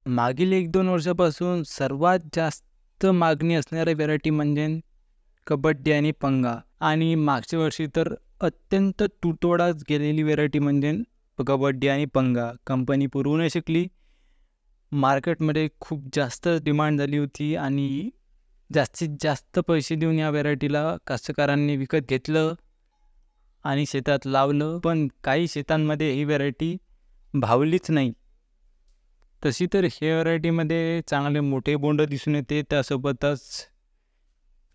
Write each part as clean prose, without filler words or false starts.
मागील 1-2 वर्षापासून सर्वात जास्त मागणी असणाऱ्या व्हेरायटी म्हणजे कबड्डी आणि पंगा. आणि मागच्या वर्षी तर अत्यंत तुटवडाच गेलेली व्हेरायटी म्हणजे कबड्डी आणि पंगा. कंपनी पुरवू नाही शकली. मार्केटमध्ये खूप जास्त डिमांड झाली होती आणि जास्तीत जास्त पैसे देऊन या व्हेरायटीला कास्तकारांनी विकत घेतलं आणि शेतात लावलं. पण काही शेतांमध्ये ही व्हेरायटी भावलीच नाही. तशी तर ह्या व्हेरायटीमध्ये चांगले मोठे बोंड दिसून येते. त्यासोबतच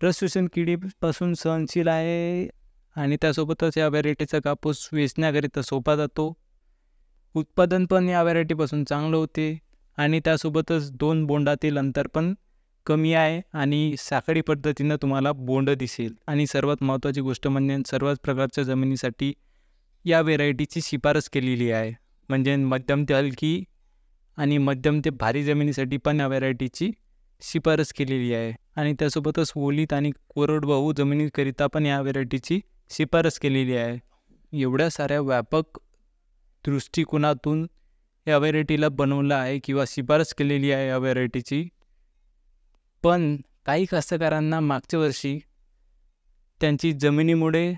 रसशोषण किडीपासून सहनशील आहे आणि त्यासोबतच या व्हेरायटीचा कापूस वेचण्याकरिता सोपा जातो. उत्पादन पण या व्हेरायटीपासून चांगलं होते आणि त्यासोबतच 2 बोंडातील अंतर पण कमी आहे आणि साखळी पद्धतीनं तुम्हाला बोंड दिसेल. आणि सर्वात महत्त्वाची गोष्ट म्हणजे सर्वच प्रकारच्या जमिनीसाठी या व्हेरायटीची शिफारस केलेली आहे. म्हणजे मध्यम ते हलकी आणि मध्यम ते भारी जमिनीसाठी पण या व्हेरायटीची शिफारस केलेली आहे. आणि त्यासोबतच ओलीत आणि कोरडवाहू जमिनीकरिता पण या व्हेरायटीची शिफारस केलेली आहे. एवढ्या साऱ्या व्यापक दृष्टिकोनातून या व्हेरायटीला बनवलं आहे किंवा शिफारस केलेली आहे या व्हेरायटीची. पण काही कास्तकारांना मागच्या वर्षी त्यांची जमिनीमुळे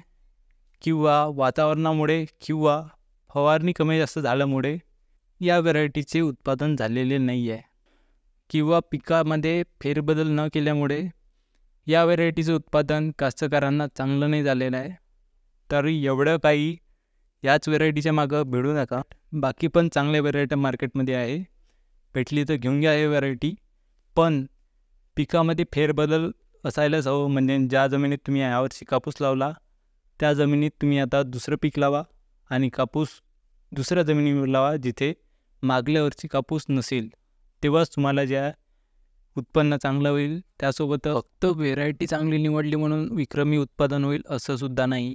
किंवा वातावरणामुळे किंवा फवारणी कमी जास्त झाल्यामुळे या व्हेरायटीचे उत्पादन झालेले नाही आहे किंवा पिकामध्ये फेरबदल न केल्यामुळे या व्हेरायटीचं उत्पादन कास्तकारांना चांगलं नाही झालेलं आहे. तरी एवढं काही याच व्हेरायटीच्या मागं भिडू नका. बाकी पण चांगल्या व्हेरायटी मार्केटमध्ये आहे. भेटली तर घेऊन घ्या हे व्हेरायटी. पण पिकामध्ये फेरबदल असायलाच हवं. म्हणजे ज्या जमिनीत तुम्ही यावर्षी कापूस लावला त्या जमिनीत तुम्ही आता दुसरं पीक लावा आणि कापूस दुसऱ्या जमिनीवर लावा जिथे मागल्या वर्षी कापूस नसेल. तेव्हाच तुम्हाला ज्या उत्पन्न चांगलं होईल. त्यासोबत फक्त व्हेरायटी चांगली निवडली म्हणून विक्रमी उत्पादन होईल असं सुद्धा नाही.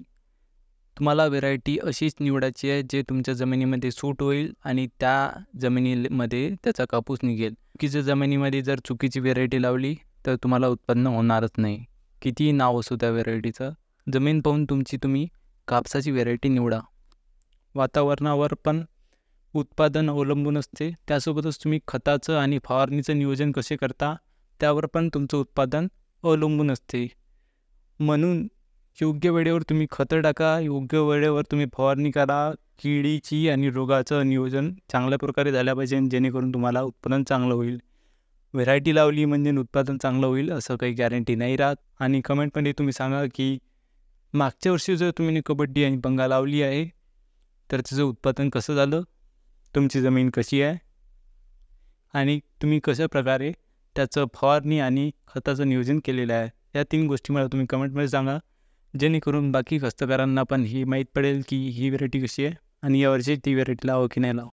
तुम्हाला व्हेरायटी अशीच निवडायची आहे जे तुमच्या जमिनीमध्ये सूट होईल आणि त्या जमिनीमध्ये त्याचा कापूस निघेल. चुकीच्या जमिनीमध्ये जर चुकीची व्हेरायटी लावली तर तुम्हाला उत्पन्न होणारच नाही. कितीही नाव असो त्या व्हेरायटीचं. जमीन पाहून तुम्ही कापसाची व्हेरायटी निवडा. वातावरणावर पण उत्पादन अवलंबून असते. त्यासोबतच तुम्ही खताचं आणि फवारणीचं नियोजन कसे करता त्यावर पण तुमचं उत्पादन अवलंबून असते. म्हणून योग्य वेळेवर तुम्ही खतं टाका, योग्य वेळेवर तुम्ही फवारणी करा. किडीची आणि रोगाचं नियोजन चांगल्या प्रकारे झालं पाहिजे जेणेकरून तुम्हाला उत्पादन चांगलं होईल. व्हेरायटी लावली म्हणजे उत्पादन चांगलं होईल असं काही गॅरंटी नाही राहत. आणि कमेंटमध्ये तुम्ही सांगा की मागच्या वर्षी जर तुम्ही कबड्डी आणि पंगा लावली आहे तर त्याचं उत्पादन कसं झालं, तुमची जमीन कशी आहे आणि तुम्ही कशा प्रकारे त्याचं फवारणी आणि खताचं नियोजन केलेलं आहे. या 3 गोष्टी मला तुम्ही कमेंटमध्ये सांगा जेणेकरून बाकी कास्तकारांना पण ही माहीत पडेल की ही व्हेरायटी कशी आहे आणि यावर्षी ती व्हेरायटी लावा की नाही लावा.